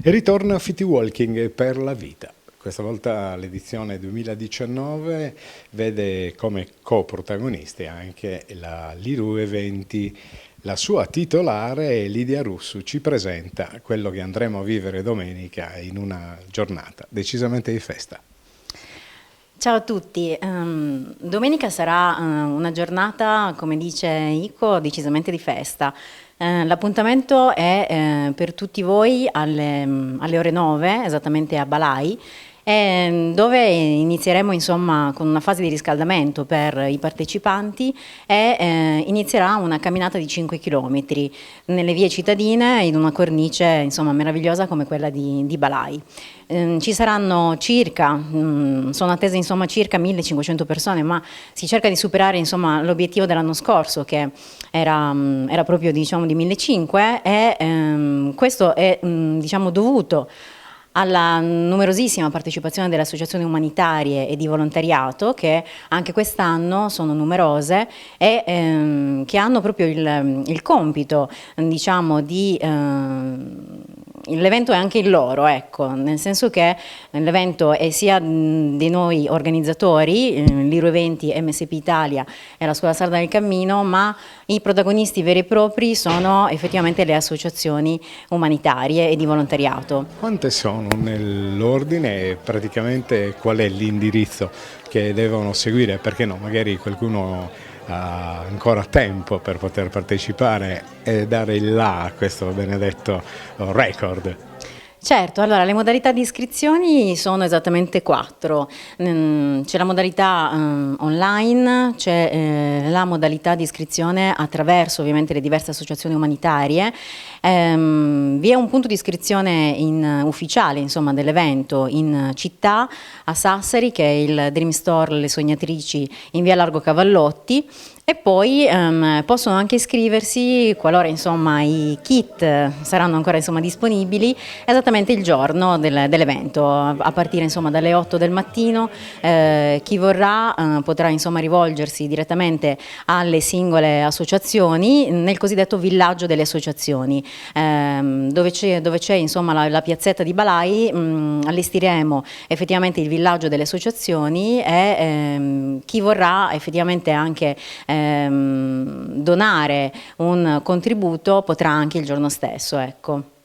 E ritorna Fiti Walking per la vita. Questa volta l'edizione 2019 vede come coprotagonisti anche la Liru Eventi. La sua titolare Lidia Russu ci presenta quello che andremo a vivere domenica in una giornata decisamente di festa. Ciao a tutti, domenica sarà una giornata, come dice Ico, decisamente di festa. L'appuntamento è per tutti voi alle ore 9, esattamente a Balai, dove inizieremo insomma con una fase di riscaldamento per i partecipanti e inizierà una camminata di 5 km nelle vie cittadine in una cornice insomma meravigliosa come quella di Balai. Ci saranno sono attese insomma circa 1500 persone, ma si cerca di superare insomma l'obiettivo dell'anno scorso che era proprio diciamo di 1500 e questo è diciamo dovuto alla numerosissima partecipazione delle associazioni umanitarie e di volontariato che anche quest'anno sono numerose e che hanno proprio il compito diciamo di l'evento è anche il loro, ecco, nel senso che l'evento è sia dei noi organizzatori, Liru Eventi, MSP Italia e la Scuola Sarda del Cammino, ma i protagonisti veri e propri sono effettivamente le associazioni umanitarie e di volontariato. Quante sono nell'ordine e praticamente qual è l'indirizzo che devono seguire? Perché no, magari qualcuno ha ancora tempo per poter partecipare e dare il là a questo benedetto record. Certo, allora le modalità di iscrizioni sono esattamente 4. C'è la modalità online, c'è la modalità di iscrizione attraverso ovviamente le diverse associazioni umanitarie. Vi è un punto di iscrizione ufficiale insomma, dell'evento in città, a Sassari, che è il Dream Store Le Sognatrici in via Largo Cavallotti. E poi possono anche iscriversi qualora insomma, i kit saranno ancora insomma, disponibili esattamente il giorno dell'evento, a partire insomma, dalle 8 del mattino. Chi vorrà potrà insomma, rivolgersi direttamente alle singole associazioni nel cosiddetto villaggio delle associazioni, dove c'è insomma, la piazzetta di Balai. Allestiremo effettivamente il villaggio delle associazioni e chi vorrà effettivamente anche donare un contributo potrà anche il giorno stesso, ecco.